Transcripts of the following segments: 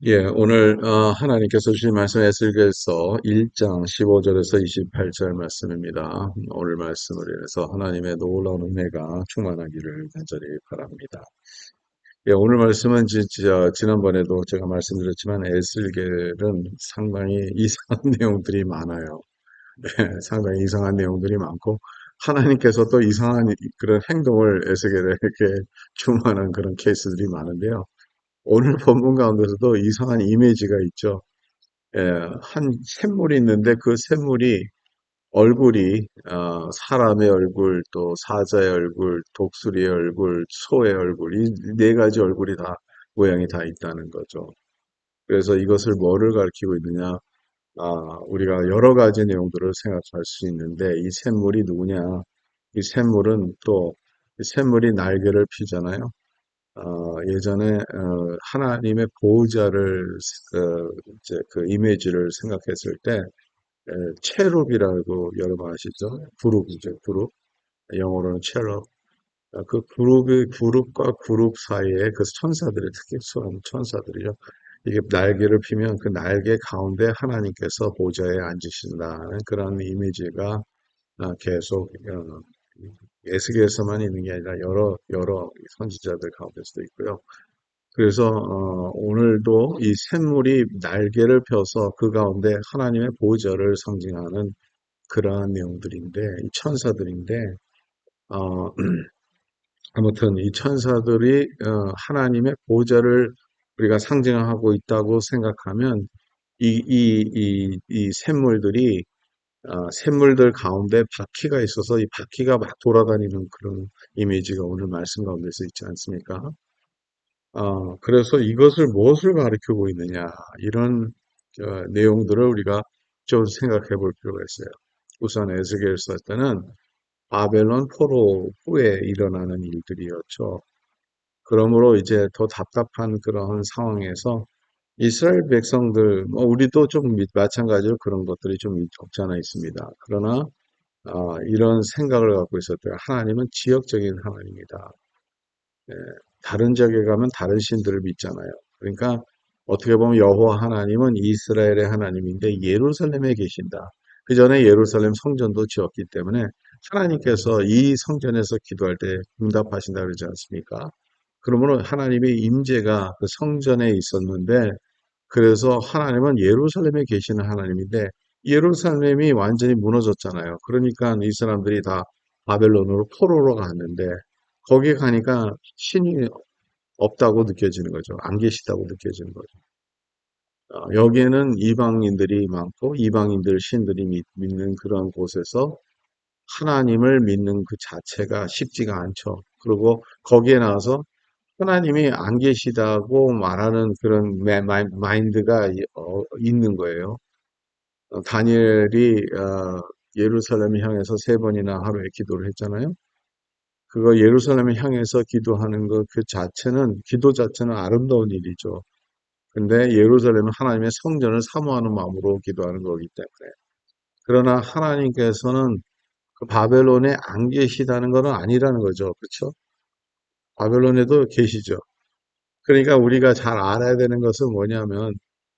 예, 오늘 하나님께서 주신 말씀 에스겔서 1장 15절에서 28절 말씀입니다. 오늘 말씀을 인해서 하나님의 놀라운 은혜가 충만하기를 간절히 바랍니다. 예, 오늘 말씀은 진짜 지난번에도 제가 말씀드렸지만 에스겔은 상당히 이상한 내용들이 많아요. 예, 상당히 이상한 내용들이 많고 하나님께서 또 이상한 그런 행동을 에스겔에게 주문하는 그런 케이스들이 많은데요. 오늘 본문 가운데서도 이상한 이미지가 있죠. 예, 한 샘물이 있는데 그 샘물이 얼굴이 사람의 얼굴, 또 사자의 얼굴, 독수리의 얼굴, 소의 얼굴, 이 네 가지 얼굴이 다 모양이 다 있다는 거죠. 그래서 이것을 뭐를 가리키고 있느냐? 우리가 여러 가지 내용들을 생각할 수 있는데 이 샘물이 누구냐? 이 샘물은 또 이 샘물이 날개를 피잖아요. 예전에 하나님의 보호자를 이제 그 이미지를 생각했을 때 체룹이라고 여러분 아시죠? 그룹이죠, 그룹. 영어로는 체럽. 그 그룹과 그룹 사이에 그 천사들의 특수한 천사들이죠. 이게 날개를 피면 그 날개 가운데 하나님께서 보좌에 앉으신다는 그런 이미지가 계속 에스겔에서만 있는 게 아니라 여러 선지자들 가운데서도 있고요. 그래서 오늘도 이 샘물이 날개를 펴서 그 가운데 하나님의 보좌를 상징하는 그러한 내용들인데, 이 천사들인데, 어, 아무튼 이 천사들이 하나님의 보좌를 우리가 상징하고 있다고 생각하면 이 샘물들이 샘물들 가운데 바퀴가 있어서 이 바퀴가 막 돌아다니는 그런 이미지가 오늘 말씀 가운데서 있지 않습니까? 그래서 이것을 무엇을 가리키고 있느냐, 이런 내용들을 우리가 좀 생각해 볼 필요가 있어요. 우선 에스겔서 때는 바벨론 포로 후에 일어나는 일들이었죠. 그러므로 이제 더 답답한 그런 상황에서 이스라엘 백성들, 뭐 우리도 좀 마찬가지로 그런 것들이 좀 없지 않아 있습니다. 그러나 이런 생각을 갖고 있었대요. 하나님은 지역적인 하나님이다. 예, 다른 지역에 가면 다른 신들을 믿잖아요. 그러니까 어떻게 보면 여호와 하나님은 이스라엘의 하나님인데 예루살렘에 계신다. 그 전에 예루살렘 성전도 지었기 때문에 하나님께서 이 성전에서 기도할 때 응답하신다 그러지 않습니까? 그러므로 하나님의 임재가 그 성전에 있었는데 그래서 하나님은 예루살렘에 계시는 하나님인데 예루살렘이 완전히 무너졌잖아요. 그러니까 이 사람들이 다 바벨론으로 포로로 갔는데 거기 가니까 신이 없다고 느껴지는 거죠. 안 계시다고 느껴지는 거죠. 여기에는 이방인들이 많고 이방인들 신들이 믿는 그런 곳에서 하나님을 믿는 그 자체가 쉽지가 않죠. 그리고 거기에 나와서 하나님이 안 계시다고 말하는 그런 마인드가 있는 거예요. 다니엘이 예루살렘을 향해서 세 번이나 하루에 기도를 했잖아요. 그거 예루살렘을 향해서 기도하는 것 그 자체는 기도 자체는 아름다운 일이죠. 근데 예루살렘은 하나님의 성전을 사모하는 마음으로 기도하는 거기 때문에. 그러나 하나님께서는 그 바벨론에 안 계시다는 것은 아니라는 거죠. 그렇죠? 바벨론에도 계시죠. 그러니까 우리가 잘 알아야 되는 것은 뭐냐면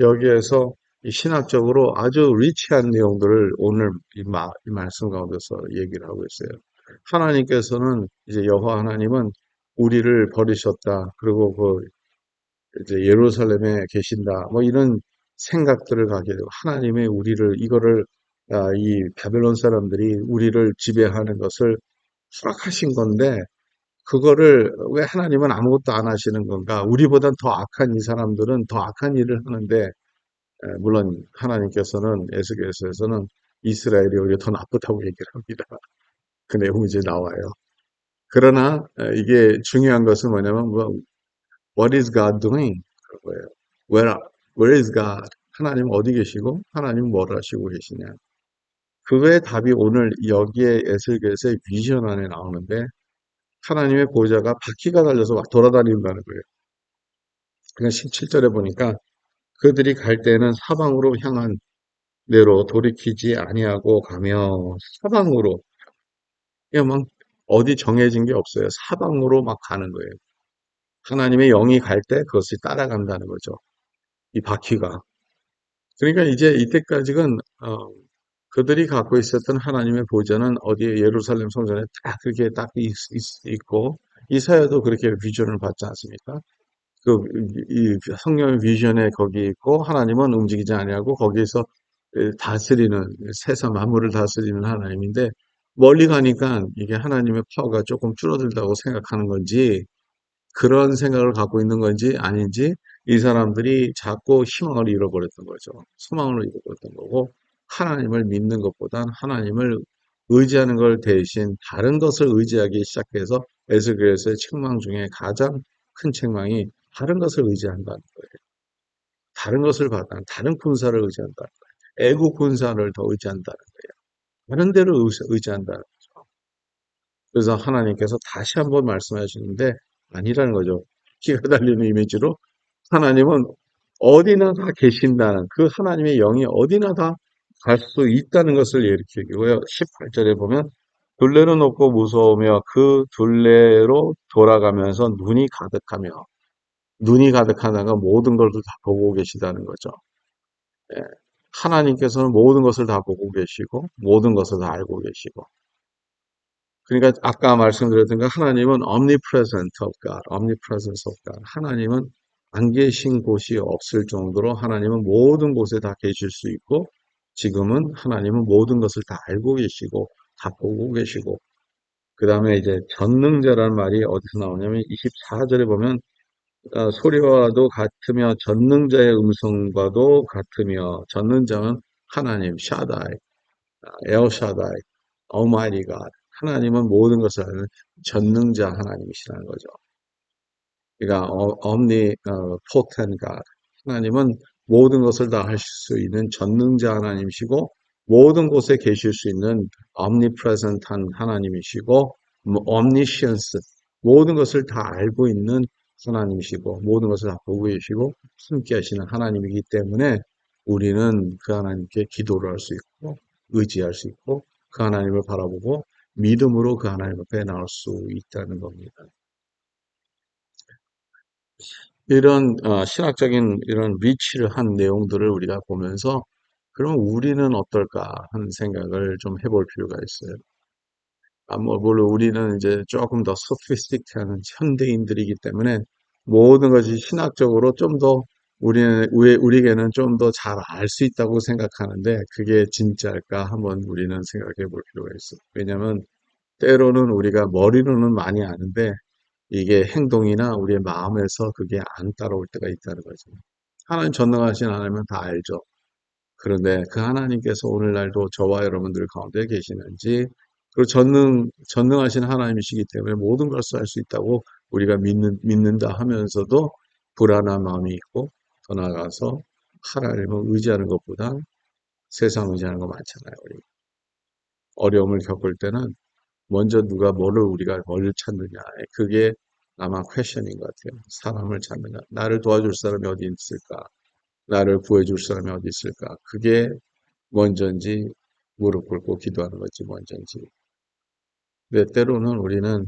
여기에서 이 신학적으로 아주 리치한 내용들을 오늘 이 말씀 가운데서 얘기를 하고 있어요. 하나님께서는 이제 여호와 하나님은 우리를 버리셨다. 그리고 그 이제 예루살렘에 계신다. 뭐 이런 생각들을 가게 되고 하나님의 우리를 이거를 이 바벨론 사람들이 우리를 지배하는 것을 허락하신 건데 그거를 왜 하나님은 아무것도 안 하시는 건가? 우리보단 더 악한 이 사람들은 더 악한 일을 하는데 물론 하나님께서는 에스겔서에서는 이스라엘이 오히려 더 나쁘다고 얘기를 합니다. 그 내용이 이제 나와요. 그러나 이게 중요한 것은 뭐냐면 What is God doing? 그거예요. Where, where is God? 하나님 어디 계시고 하나님 뭘 하시고 계시냐? 그거의 답이 오늘 여기에 에스겔서의 비전 안에 나오는데 하나님의 보좌가 바퀴가 달려서 막 돌아다닌다는 거예요. 그냥 17절에 보니까 그들이 갈 때는 사방으로 향한 대로 돌이키지 아니하고 가며 사방으로 그냥 막 어디 정해진 게 없어요. 사방으로 막 가는 거예요. 하나님의 영이 갈 때 그것이 따라간다는 거죠. 이 바퀴가. 그러니까 이제 이때까지는 그들이 갖고 있었던 하나님의 보좌는 어디에 예루살렘 성전에 딱 그렇게 딱 있고 이사야도 그렇게 비전을 받지 않습니까? 그, 이 성령의 비전에 거기 있고 하나님은 움직이지 아니하고 거기에서 다스리는 세상 만물을 다스리는 하나님인데 멀리 가니까 이게 하나님의 파워가 조금 줄어들다고 생각하는 건지 그런 생각을 갖고 있는 건지 아닌지 이 사람들이 자꾸 희망을 잃어버렸던 거죠. 소망을 잃어버렸던 거고 하나님을 믿는 것보단 하나님을 의지하는 걸 대신 다른 것을 의지하기 시작해서 에스겔서의 책망 중에 가장 큰 책망이 다른 것을 의지한다는 거예요. 다른 것을 받아 다른 군사를 의지한다는 거예요. 애국 군사를 더 의지한다는 거예요. 다른 데를 의지한다는 거죠. 그래서 하나님께서 다시 한번 말씀하시는데 아니라는 거죠. 피가 달리는 이미지로 하나님은 어디나 다 계신다는 그 하나님의 영이 어디나 다 갈 수 있다는 것을 일으키고요. 18절에 보면 둘레는 높고 무서우며 그 둘레로 돌아가면서 눈이 가득하다는 건 모든 것을 다 보고 계시다는 거죠. 예. 하나님께서는 모든 것을 다 보고 계시고 모든 것을 다 알고 계시고 그러니까 아까 말씀드렸던 것 하나님은 omnipresent of God, omnipresence of God. 하나님은 안 계신 곳이 없을 정도로 하나님은 모든 곳에 다 계실 수 있고 지금은 하나님은 모든 것을 다 알고 계시고 다 보고 계시고 그 다음에 이제 전능자라는 말이 어디서 나오냐면 24절에 보면 소리와도 같으며 전능자의 음성과도 같으며 전능자는 하나님 샤다이 엘샤다이, Almighty God. 하나님은 모든 것을 아는 전능자 하나님이시라는 거죠. 그러니까 omnipotent God. 하나님은 모든 것을 다 하실 수 있는 전능자 하나님이시고 모든 곳에 계실 수 있는 omnipresent한 하나님이시고 omniscience. 모든 것을 다 알고 있는 하나님이시고 모든 것을 다 보고 계시고 함께 하시는 하나님이기 때문에 우리는 그 하나님께 기도를 할 수 있고 의지할 수 있고 그 하나님을 바라보고 믿음으로 그 하나님 앞에 나올 수 있다는 겁니다. 이런 신학적인 이런 리치를 한 내용들을 우리가 보면서 그럼 우리는 어떨까 하는 생각을 좀 해볼 필요가 있어요. 물론 우리는 이제 조금 더 소피스틱한 현대인들이기 때문에 모든 것이 신학적으로 좀 더 우리에게는 좀 더 잘 알 수 있다고 생각하는데 그게 진짜일까 한번 우리는 생각해 볼 필요가 있어요. 왜냐하면 때로는 우리가 머리로는 많이 아는데 이게 행동이나 우리의 마음에서 그게 안 따라올 때가 있다는 거죠. 하나님 전능하신 하나님은 다 알죠. 그런데 그 하나님께서 오늘날도 저와 여러분들 가운데 계시는지, 그리고 전능하신 하나님이시기 때문에 모든 것을 할 수 있다고 우리가 믿는다 하면서도 불안한 마음이 있고, 더 나아가서 하나님을 의지하는 것보다 세상 의지하는 거 많잖아요. 우리. 어려움을 겪을 때는 먼저 누가 우리가 뭘 찾느냐. 그게 아마 퀘션인 것 같아요. 사람을 찾느냐. 나를 도와줄 사람이 어디 있을까? 나를 구해줄 사람이 어디 있을까? 그게 먼저인지 무릎 꿇고 기도하는 것이 먼저인지. 근데 때로는 우리는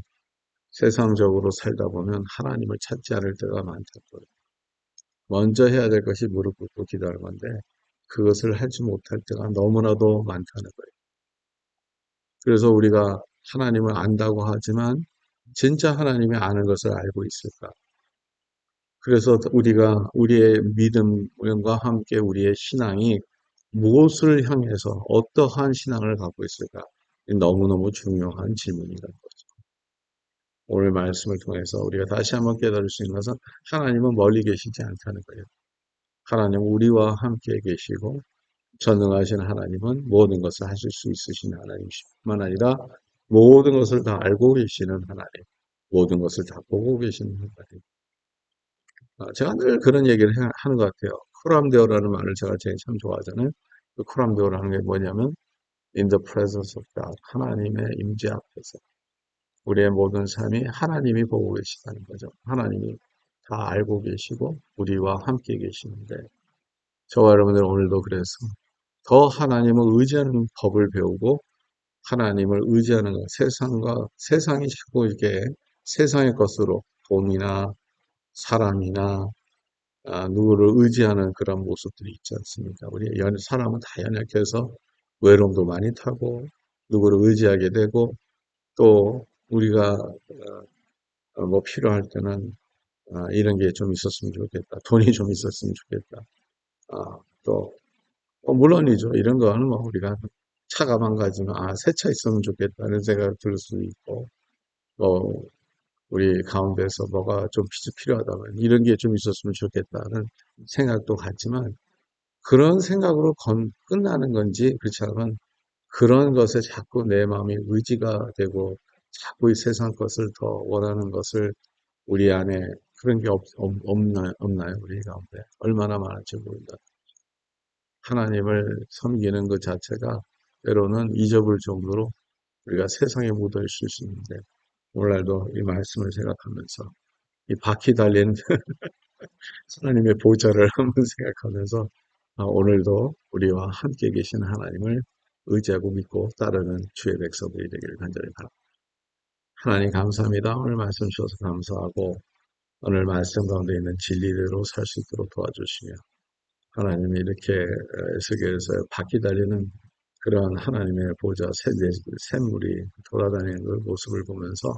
세상적으로 살다 보면 하나님을 찾지 않을 때가 많다고요. 먼저 해야 될 것이 무릎 꿇고 기도하는 건데 그것을 하지 못할 때가 너무나도 많다는 거예요. 그래서 우리가 하나님을 안다고 하지만 진짜 하나님이 아는 것을 알고 있을까? 그래서 우리가 우리의 믿음과 함께 우리의 신앙이 무엇을 향해서 어떠한 신앙을 갖고 있을까? 너무너무 중요한 질문이라는 거죠. 오늘 말씀을 통해서 우리가 다시 한번 깨달을 수 있는 것은 하나님은 멀리 계시지 않다는 거예요. 하나님은 우리와 함께 계시고 전능하신 하나님은 모든 것을 하실 수 있으신 하나님이시뿐만 아니라 모든 것을 다 알고 계시는 하나님, 모든 것을 다 보고 계시는 하나님. 제가 늘 그런 얘기를 하는 것 같아요. 코람데오라는 말을 제가 제일 참 좋아하잖아요. 그 코람데오라는 게 뭐냐면 in the presence of God, 하나님의 임재 앞에서 우리의 모든 삶이 하나님이 보고 계시다는 거죠. 하나님이 다 알고 계시고 우리와 함께 계시는데 저와 여러분들 오늘도 그래서 더 하나님을 의지하는 법을 배우고 하나님을 의지하는 것, 세상이 자꾸 이렇게 세상의 것으로 돈이나 사람이나 누구를 의지하는 그런 모습들이 있지 않습니까? 우리 사람은 다 연약해서 외로움도 많이 타고 누구를 의지하게 되고 또 우리가 뭐 필요할 때는 이런 게 좀 있었으면 좋겠다. 돈이 좀 있었으면 좋겠다. 또 물론이죠. 이런 거는 뭐 우리가 차가 망가지면 새 차 있으면 좋겠다는 생각이 들 수도 있고 뭐 우리 가운데서 뭐가 좀 필요하다면 이런 게 좀 있었으면 좋겠다는 생각도 같지만 그런 생각으로 끝나는 건지 그렇지 않으면 그런 것에 자꾸 내 마음이 의지가 되고 자꾸 이 세상 것을 더 원하는 것을 우리 안에 그런 게 없나요? 우리 가운데. 얼마나 많을지 모른다. 하나님을 섬기는 것 자체가 때로는 잊어볼 정도로 우리가 세상에 묻어 있을 수 있는데 오늘날도 이 말씀을 생각하면서 이 바퀴 달린 하나님의 보좌를 한번 생각하면서 오늘도 우리와 함께 계신 하나님을 의지하고 믿고 따르는 주의 백성들이 되기를 간절히 바랍니다. 하나님 감사합니다. 오늘 말씀 주셔서 감사하고 오늘 말씀 가운데 있는 진리대로 살 수 있도록 도와주시며 하나님이 이렇게 에스겔에서 바퀴 달리는 그런 하나님의 보좌 샘물이 돌아다니는 그 모습을 보면서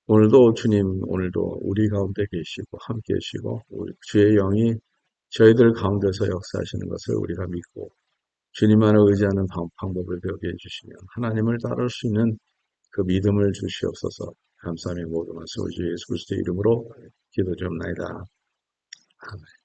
오늘도 주님 오늘도 우리 가운데 계시고 함께 계시고 주의 영이 저희들 가운데서 역사하시는 것을 우리가 믿고 주님만을 의지하는 방법을 배우게 해주시며 하나님을 따를 수 있는 그 믿음을 주시옵소서. 감사하며 모든 말씀 주 예수 그리스도의 이름으로 기도 좀 나이다. 아멘.